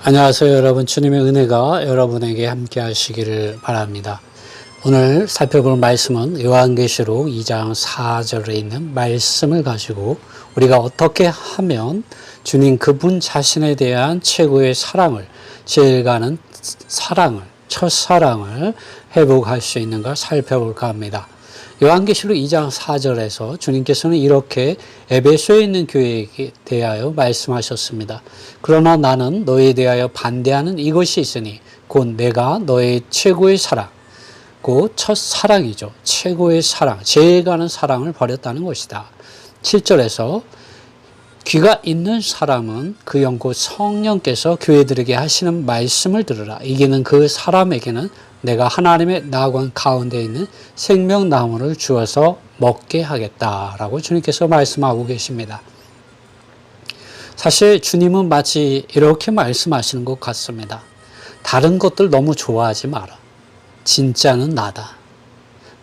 안녕하세요, 여러분. 주님의 은혜가 여러분에게 함께 하시기를 바랍니다. 오늘 살펴볼 말씀은 요한계시록 2장 4절에 있는 말씀을 가지고 우리가 어떻게 하면 주님 그분 자신에 대한 최고의 사랑을, 제일 가는 사랑을, 첫사랑을 회복할 수 있는가 살펴볼까 합니다. 요한계시록 2장 4절에서 주님께서는 이렇게 에베소에 있는 교회에 대하여 말씀하셨습니다. 그러나 나는 너희에 대하여 반대하는 이것이 있으니 곧 내가 너의 최고의 사랑, 곧 첫사랑이죠. 최고의 사랑, 제일 가는 사랑을 버렸다는 것이다. 7절에서 귀가 있는 사람은 그 영 곧 성령께서 교회들에게 하시는 말씀을 들으라. 이기는 그 사람에게는 내가 하나님의 나관 가운데 있는 생명나무를 주어서 먹게 하겠다라고 주님께서 말씀하고 계십니다. 사실 주님은 마치 이렇게 말씀하시는 것 같습니다. 다른 것들 너무 좋아하지 마라. 진짜는 나다.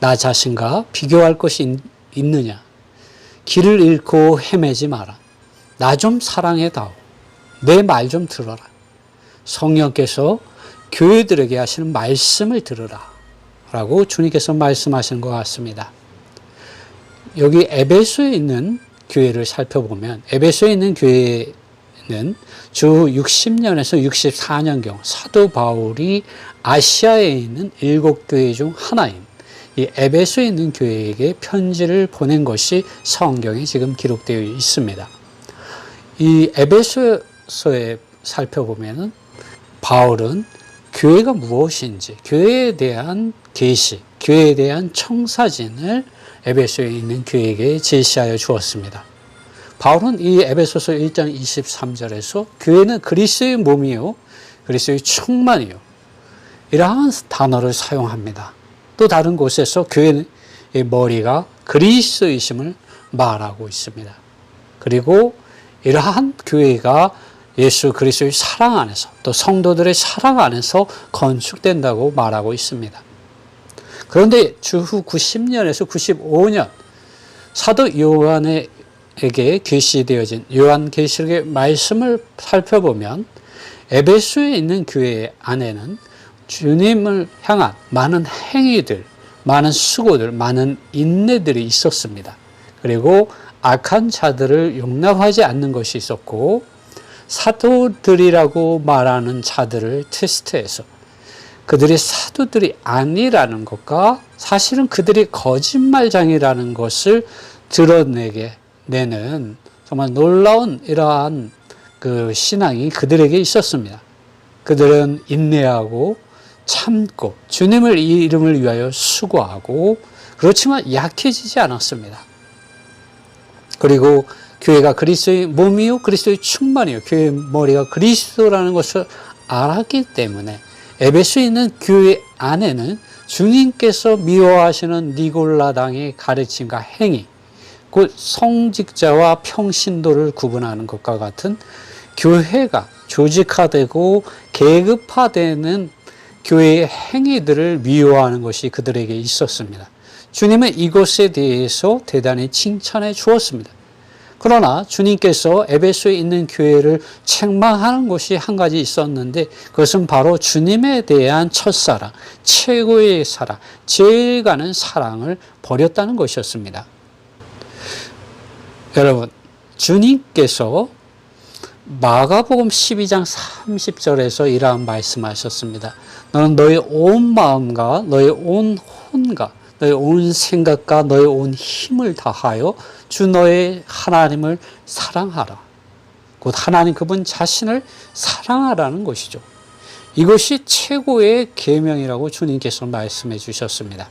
나 자신과 비교할 것이 있느냐. 길을 잃고 헤매지 마라. 나 좀 사랑해다오. 내 말 좀 들어라. 성령께서 교회들에게 하시는 말씀을 들으라 라고 주님께서 말씀하시는 것 같습니다. 여기 에베소에 있는 교회를 살펴보면 에베소에 있는 교회는 주 60년에서 64년경 사도 바울이 아시아에 있는 7교회 중 하나인 이 에베소에 있는 교회에게 편지를 보낸 것이 성경에 지금 기록되어 있습니다. 이 에베소서에 살펴보면 바울은 교회가 무엇인지, 교회에 대한 계시, 교회에 대한 청사진을 에베소에 있는 교회에게 제시하여 주었습니다. 바울은 이 에베소서 1장 23절에서 교회는 그리스도의 몸이요, 그리스도의 충만이요, 이러한 단어를 사용합니다. 또 다른 곳에서 교회의 머리가 그리스도이심을 말하고 있습니다. 그리고 이러한 교회가 예수 그리스도의 사랑 안에서 또 성도들의 사랑 안에서 건축된다고 말하고 있습니다. 그런데 주후 90년에서 95년 사도 요한에게 계시되어진 요한계시록의 말씀을 살펴보면 에베소에 있는 교회 안에는 주님을 향한 많은 행위들, 많은 수고들, 많은 인내들이 있었습니다. 그리고 악한 자들을 용납하지 않는 것이 있었고 사도들이라고 말하는 자들을 테스트해서 그들이 사도들이 아니라는 것과 사실은 그들이 거짓말장이라는 것을 드러내게 내는 정말 놀라운 이러한 그 신앙이 그들에게 있었습니다. 그들은 인내하고 참고 주님을 이 이름을 위하여 수고하고 그렇지만 약해지지 않았습니다. 그리고 교회가 그리스도의 몸이요 그리스도의 충만이요 교회의 머리가 그리스도라는 것을 알았기 때문에 에베소에 있는 교회 안에는 주님께서 미워하시는 니골라당의 가르침과 행위, 곧 성직자와 평신도를 구분하는 것과 같은 교회가 조직화되고 계급화되는 교회의 행위들을 미워하는 것이 그들에게 있었습니다. 주님은 이것에 대해서 대단히 칭찬해 주었습니다. 그러나 주님께서 에베소에 있는 교회를 책망하는 것이 한 가지 있었는데 그것은 바로 주님에 대한 첫사랑, 최고의 사랑, 제일 가는 사랑을 버렸다는 것이었습니다. 여러분, 주님께서 마가복음 12장 30절에서 이러한 말씀하셨습니다. 너는 너의 온 마음과 너의 온 혼과 너의 온 생각과 너의 온 힘을 다하여 주 너의 하나님을 사랑하라. 곧 하나님 그분 자신을 사랑하라는 것이죠. 이것이 최고의 계명이라고 주님께서 말씀해 주셨습니다.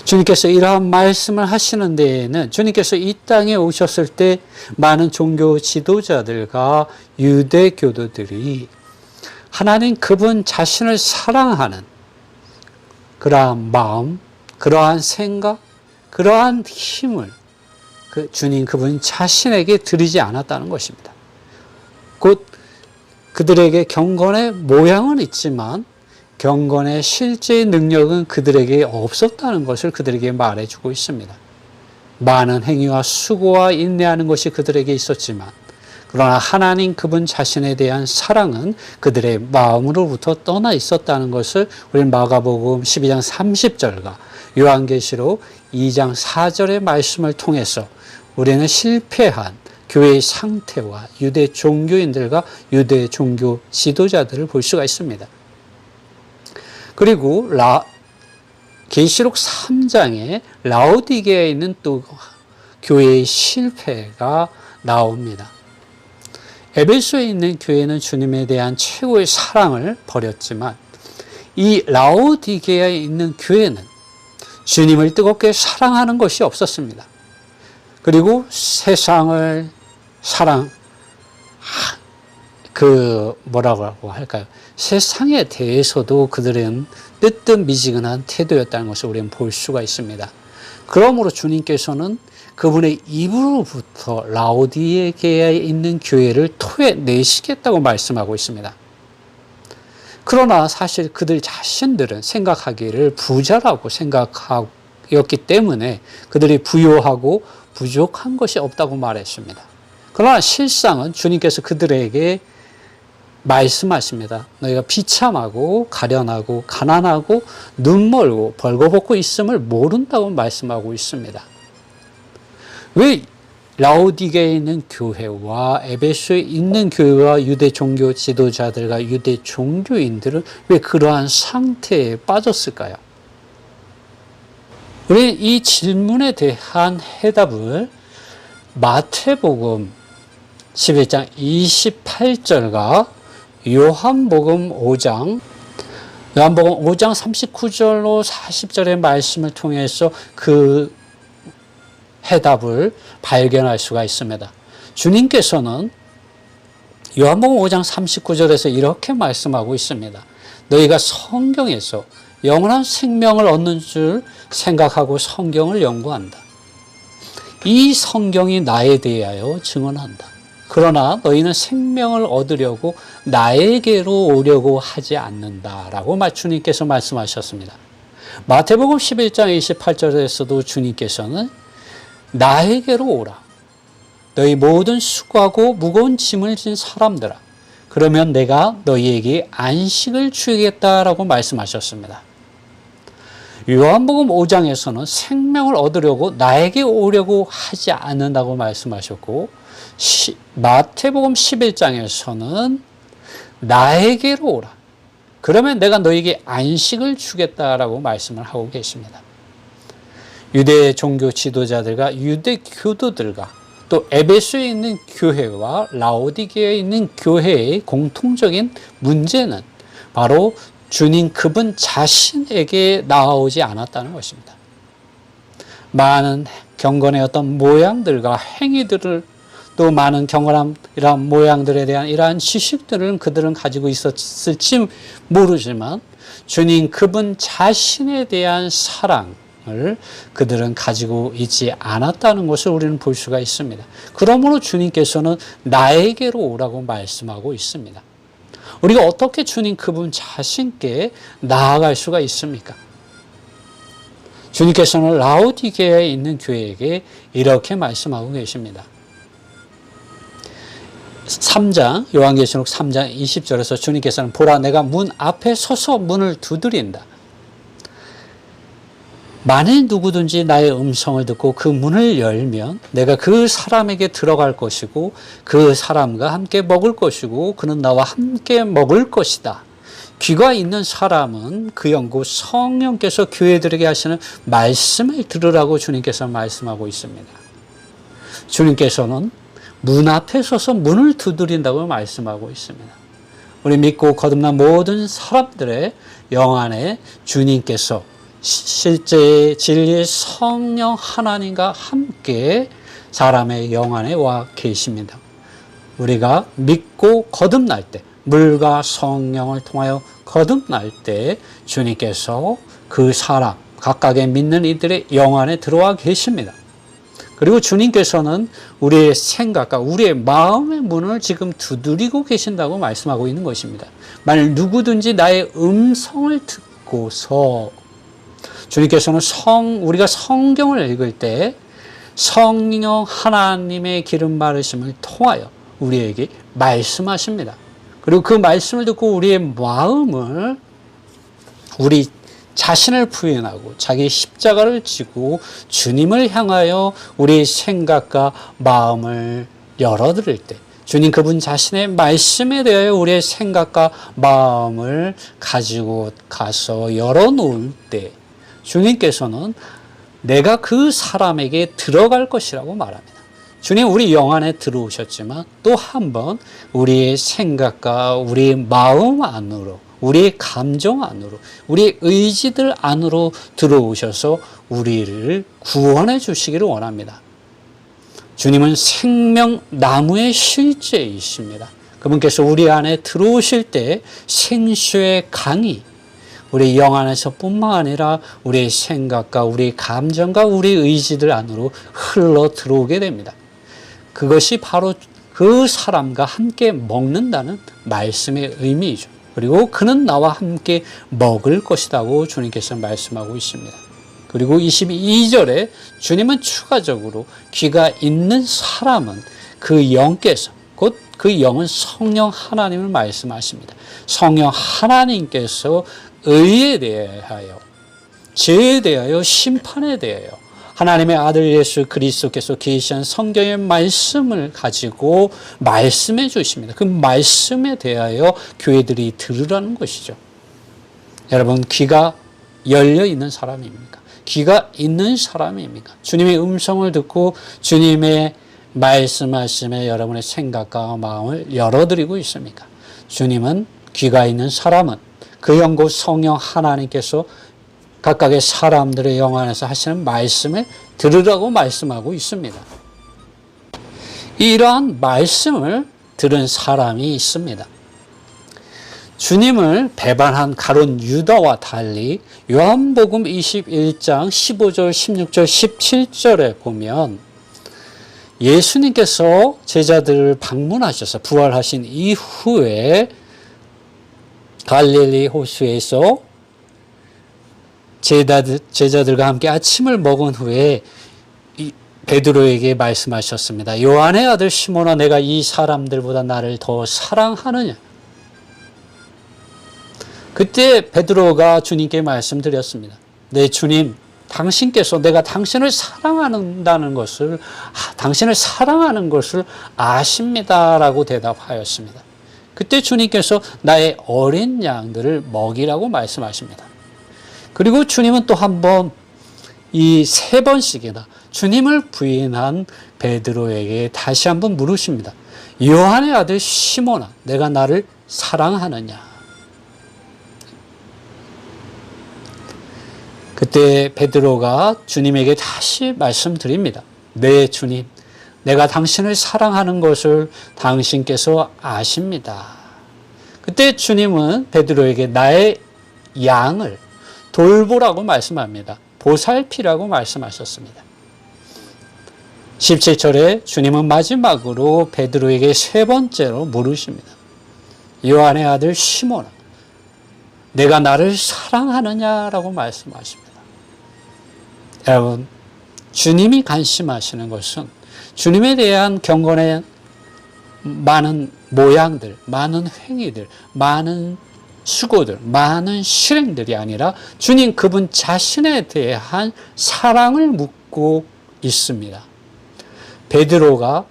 주님께서 이러한 말씀을 하시는 데에는 주님께서 이 땅에 오셨을 때 많은 종교 지도자들과 유대 교도들이 하나님 그분 자신을 사랑하는 그러한 마음, 그러한 생각, 그러한 힘을 주님 그분 자신에게 드리지 않았다는 것입니다. 곧 그들에게 경건의 모양은 있지만 경건의 실제 능력은 그들에게 없었다는 것을 그들에게 말해주고 있습니다. 많은 행위와 수고와 인내하는 것이 그들에게 있었지만 그러나 하나님 그분 자신에 대한 사랑은 그들의 마음으로부터 떠나 있었다는 것을 우리는 마가복음 12장 30절과 요한계시록 2장 4절의 말씀을 통해서 우리는 실패한 교회의 상태와 유대 종교인들과 유대 종교 지도자들을 볼 수가 있습니다. 그리고 계시록 3장에 라오디게에 있는 또 교회의 실패가 나옵니다. 에베소에 있는 교회는 주님에 대한 최고의 사랑을 버렸지만 이 라오디게에 있는 교회는 주님을 뜨겁게 사랑하는 것이 없었습니다. 그리고 세상을 뭐라고 할까요? 세상에 대해서도 그들은 뜨뜻미지근한 태도였다는 것을 우리는 볼 수가 있습니다. 그러므로 주님께서는 그분의 입으로부터 라오디게에 있는 교회를 토해내시겠다고 말씀하고 있습니다. 그러나 사실 그들 자신들은 생각하기를 부자라고 생각하였기 때문에 그들이 부요하고 부족한 것이 없다고 말했습니다. 그러나 실상은 주님께서 그들에게 말씀하십니다. 너희가 비참하고 가련하고 가난하고 눈멀고 벌거벗고 있음을 모른다고 말씀하고 있습니다. 왜 라오디게에 있는 교회와 에베소에 있는 교회와 유대 종교 지도자들과 유대 종교인들은 왜 그러한 상태에 빠졌을까요? 우리는 이 질문에 대한 해답을 마태복음 11장 28절과 요한복음 5장 39절로 40절의 말씀을 통해서 그 해답을 발견할 수가 있습니다. 주님께서는 요한복음 5장 39절에서 이렇게 말씀하고 있습니다. 너희가 성경에서 영원한 생명을 얻는 줄 생각하고 성경을 연구한다. 이 성경이 나에 대하여 증언한다. 그러나 너희는 생명을 얻으려고 나에게로 오려고 하지 않는다라고 주님께서 말씀하셨습니다. 마태복음 11장 28절에서도 주님께서는 나에게로 오라. 너희 모든 수고하고 무거운 짐을 진 사람들아. 그러면 내가 너희에게 안식을 주겠다라고 말씀하셨습니다. 요한복음 5장에서는 생명을 얻으려고 나에게 오려고 하지 않는다고 말씀하셨고 마태복음 11장에서는 나에게로 오라. 그러면 내가 너희에게 안식을 주겠다라고 말씀을 하고 계십니다. 유대 종교 지도자들과 유대 교도들과 또 에베소에 있는 교회와 라오디게에 있는 교회의 공통적인 문제는 바로 주님 그분 자신에게 나아오지 않았다는 것입니다. 많은 경건의 어떤 모양들과 행위들을 또 많은 경건한 이러한 모양들에 대한 이러한 지식들을 그들은 가지고 있었을지 모르지만 주님 그분 자신에 대한 사랑을 그들은 가지고 있지 않았다는 것을 우리는 볼 수가 있습니다. 그러므로 주님께서는 나에게로 오라고 말씀하고 있습니다. 우리가 어떻게 주님 그분 자신께 나아갈 수가 있습니까? 주님께서는 라오디게에 있는 교회에게 이렇게 말씀하고 계십니다. 3장 요한계시록 3장 20절에서 주님께서는 보라 내가 문 앞에 서서 문을 두드린다. 만일 누구든지 나의 음성을 듣고 그 문을 열면 내가 그 사람에게 들어갈 것이고 그 사람과 함께 먹을 것이고 그는 나와 함께 먹을 것이다. 귀가 있는 사람은 그 영구 성령께서 교회들에게 하시는 말씀을 들으라고 주님께서 말씀하고 있습니다. 주님께서는 문 앞에 서서 문을 두드린다고 말씀하고 있습니다. 우리 믿고 거듭난 모든 사람들의 영 안에 주님께서 실제 진리의 성령 하나님과 함께 사람의 영 안에 와 계십니다. 우리가 믿고 거듭날 때, 물과 성령을 통하여 거듭날 때 주님께서 그 사람, 각각의 믿는 이들의 영 안에 들어와 계십니다. 그리고 주님께서는 우리의 생각과 우리의 마음의 문을 지금 두드리고 계신다고 말씀하고 있는 것입니다. 만일 누구든지 나의 음성을 듣고서 주님께서는 우리가 성경을 읽을 때 성령 하나님의 기름 바르심을 통하여 우리에게 말씀하십니다. 그리고 그 말씀을 듣고 우리의 마음을, 우리 자신을 부인하고 자기 십자가를 지고 주님을 향하여 우리의 생각과 마음을 열어드릴 때, 주님 그분 자신의 말씀에 대하여 우리의 생각과 마음을 가지고 가서 열어놓을 때 주님께서는 내가 그 사람에게 들어갈 것이라고 말합니다. 주님 우리 영 안에 들어오셨지만 또 한 번 우리의 생각과 우리의 마음 안으로, 우리의 감정 안으로, 우리의 의지들 안으로 들어오셔서 우리를 구원해 주시기를 원합니다. 주님은 생명나무의 실제이십니다. 그분께서 우리 안에 들어오실 때 생수의 강이 우리 영 안에서 뿐만 아니라 우리의 생각과 우리의 감정과 우리의 의지들 안으로 흘러 들어오게 됩니다. 그것이 바로 그 사람과 함께 먹는다는 말씀의 의미이죠. 그리고 그는 나와 함께 먹을 것이라고 주님께서 말씀하고 있습니다. 그리고 22절에 주님은 추가적으로 귀가 있는 사람은 그 영께서, 곧 그 영은 성령 하나님을 말씀하십니다. 성령 하나님께서 의에 대하여, 죄에 대하여, 심판에 대하여 하나님의 아들 예수 그리스도께서 계시한 성경의 말씀을 가지고 말씀해 주십니다. 그 말씀에 대하여 교회들이 들으라는 것이죠. 여러분 귀가 열려 있는 사람입니까? 귀가 있는 사람입니까? 주님의 음성을 듣고 주님의 말씀에 여러분의 생각과 마음을 열어드리고 있습니까? 주님은 귀가 있는 사람은 그 영 곧 성령 하나님께서 각각의 사람들의 영 안에서 하시는 말씀을 들으라고 말씀하고 있습니다. 이러한 말씀을 들은 사람이 있습니다. 주님을 배반한 가룟 유다와 달리 요한복음 21장 15절, 16절, 17절에 보면 예수님께서 제자들을 방문하셔서 부활하신 이후에 갈릴리 호수에서 제자들과 함께 아침을 먹은 후에 베드로에게 말씀하셨습니다. 요한의 아들 시몬아, 내가 이 사람들보다 나를 더 사랑하느냐? 그때 베드로가 주님께 말씀드렸습니다. 네, 주님, 당신께서 내가 당신을 사랑하는 것을 아십니다라고 대답하였습니다. 그때 주님께서 나의 어린 양들을 먹이라고 말씀하십니다. 그리고 주님은 또 한 번, 이 3번씩이나 주님을 부인한 베드로에게 다시 한번 물으십니다. 요한의 아들 시몬아, 내가 나를 사랑하느냐? 그때 베드로가 주님에게 다시 말씀드립니다. 네, 주님, 내가 당신을 사랑하는 것을 당신께서 아십니다. 그때 주님은 베드로에게 나의 양을 돌보라고 말씀합니다. 보살피라고 말씀하셨습니다. 17절에 주님은 마지막으로 베드로에게 3번째로 물으십니다. 요한의 아들 시몬아, 내가 나를 사랑하느냐라고 말씀하십니다. 여러분, 주님이 관심하시는 것은 주님에 대한 경건의 많은 모양들, 많은 행위들, 많은 수고들, 많은 실행들이 아니라 주님 그분 자신에 대한 사랑을 묻고 있습니다. 베드로가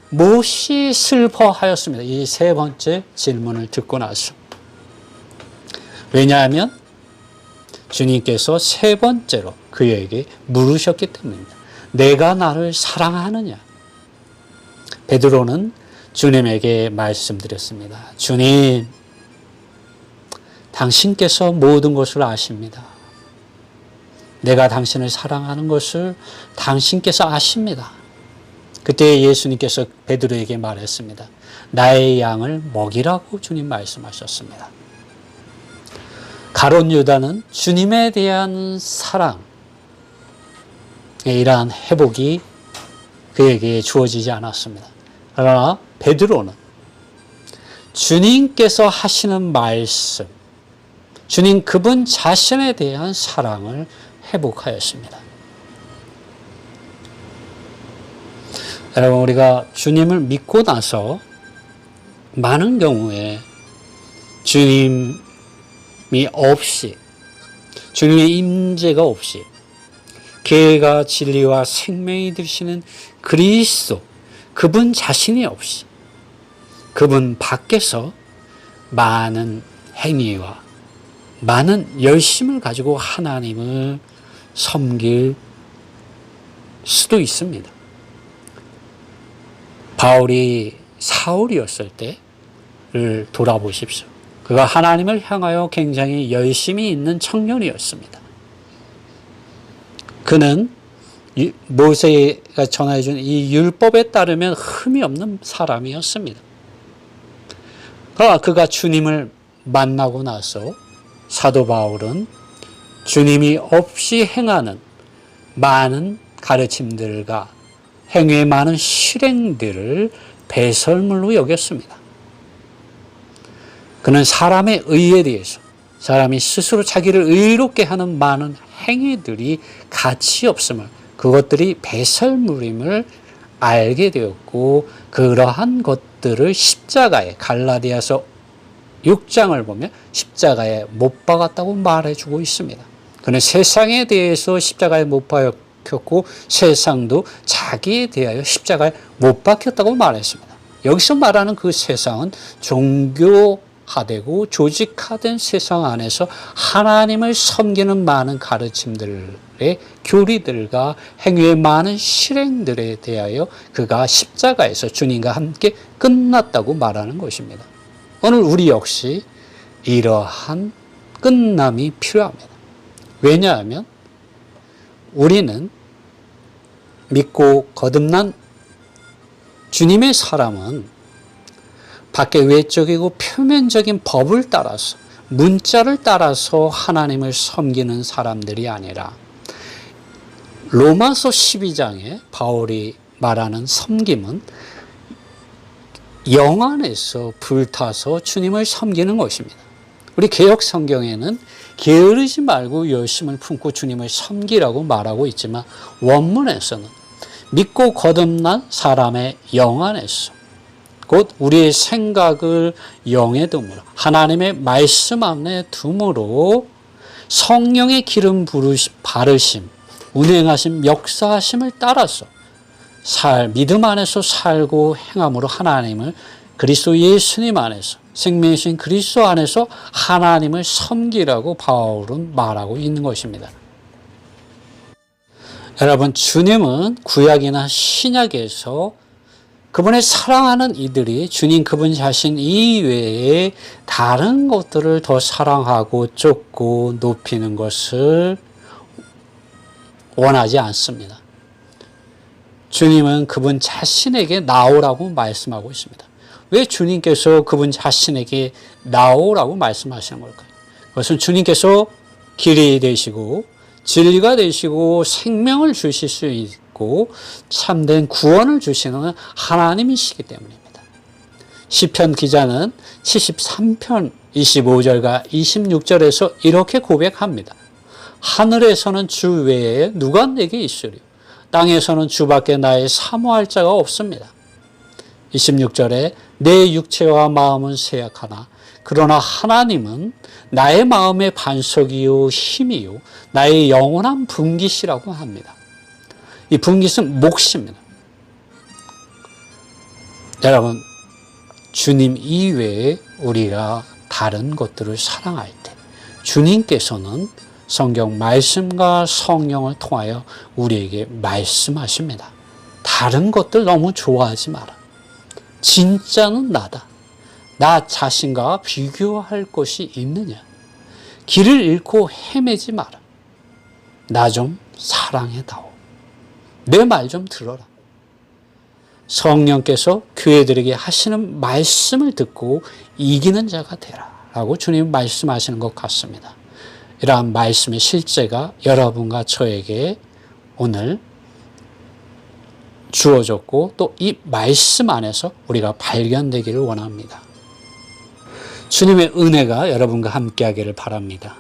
무엇이 슬퍼하였습니다. 이 3번째 질문을 듣고 나서. 왜냐하면 주님께서 3번째로 그에게 물으셨기 때문입니다. 내가 나를 사랑하느냐? 베드로는 주님에게 말씀드렸습니다. 주님, 당신께서 모든 것을 아십니다. 내가 당신을 사랑하는 것을 당신께서 아십니다. 그때 예수님께서 베드로에게 말했습니다. 나의 양을 먹이라고 주님 말씀하셨습니다. 가룟 유다는 주님에 대한 사랑의 이러한 회복이 그에게 주어지지 않았습니다. 그러나 베드로는 주님께서 하시는 말씀, 주님 그분 자신에 대한 사랑을 회복하였습니다. 여러분, 우리가 주님을 믿고 나서 많은 경우에 주님이 없이, 주님의 임재가 없이, 계가 진리와 생명이 되시는 그리스도, 그분 자신이 없이, 그분 밖에서 많은 행위와 많은 열심을 가지고 하나님을 섬길 수도 있습니다. 바울이 사울이었을 때를 돌아보십시오. 그가 하나님을 향하여 굉장히 열심히 있는 청년이었습니다. 그는 모세가 전하여 준 이 율법에 따르면 흠이 없는 사람이었습니다. 그가 주님을 만나고 나서 사도 바울은 주님이 없이 행하는 많은 가르침들과 행위의 많은 실행들을 배설물로 여겼습니다. 그는 사람의 의에 대해서, 사람이 스스로 자기를 의롭게 하는 많은 행위들이 가치 없음을, 그것들이 배설물임을 알게 되었고, 그러한 것들을 십자가에, 갈라디아서 6장을 보면 십자가에 못 박았다고 말해주고 있습니다. 그는 세상에 대해서 십자가에 못 박혔고, 세상도 자기에 대하여 십자가에 못 박혔다고 말했습니다. 여기서 말하는 그 세상은 종교화되고 조직화된 세상 안에서 하나님을 섬기는 많은 가르침들의 교리들과 행위의 많은 실행들에 대하여 그가 십자가에서 주님과 함께 끝났다고 말하는 것입니다. 오늘 우리 역시 이러한 끝남이 필요합니다. 왜냐하면 우리는 믿고 거듭난 주님의 사람은 밖에 외적이고 표면적인 법을 따라서, 문자를 따라서 하나님을 섬기는 사람들이 아니라 로마서 12장에 바울이 말하는 섬김은 영 안에서 불타서 주님을 섬기는 것입니다. 우리 개역 성경에는 게으르지 말고 열심을 품고 주님을 섬기라고 말하고 있지만, 원문에서는 믿고 거듭난 사람의 영 안에서, 곧 우리의 생각을 영에 둠으로, 하나님의 말씀 안에 둠으로 성령의 기름 바르심, 운행하심, 역사하심을 따라서 믿음 안에서 살고 행함으로 하나님을, 그리스도 예수님 안에서, 생명이신 그리스도 안에서 하나님을 섬기라고 바울은 말하고 있는 것입니다. 여러분, 주님은 구약이나 신약에서 그분의 사랑하는 이들이 주님 그분 자신 이외에 다른 것들을 더 사랑하고 쫓고 높이는 것을 원하지 않습니다. 주님은 그분 자신에게 나오라고 말씀하고 있습니다. 왜 주님께서 그분 자신에게 나오라고 말씀하시는 걸까요? 그것은 주님께서 길이 되시고 진리가 되시고 생명을 주실 수 있고 참된 구원을 주시는 하나님이시기 때문입니다. 시편 기자는 73편 25절과 26절에서 이렇게 고백합니다. 하늘에서는 주 외에 누가 내게 있으리요? 땅에서는 주밖에 나의 사모할 자가 없습니다. 26절에 내 육체와 마음은 쇠약하나 그러나 하나님은 나의 마음의 반석이요 힘이요 나의 영원한 분깃이라고 합니다. 이 분깃은 몫입니다. 여러분, 주님 이외에 우리가 다른 것들을 사랑할 때 주님께서는 성경 말씀과 성령을 통하여 우리에게 말씀하십니다. 다른 것들 너무 좋아하지 마라. 진짜는 나다. 나 자신과 비교할 것이 있느냐. 길을 잃고 헤매지 마라. 나 좀 사랑해다오. 내 말 좀 들어라. 성령께서 교회들에게 하시는 말씀을 듣고 이기는 자가 되라 라고 주님 말씀하시는 것 같습니다. 이러한 말씀의 실제가 여러분과 저에게 오늘 주어졌고 또 이 말씀 안에서 우리가 발견되기를 원합니다. 주님의 은혜가 여러분과 함께하기를 바랍니다.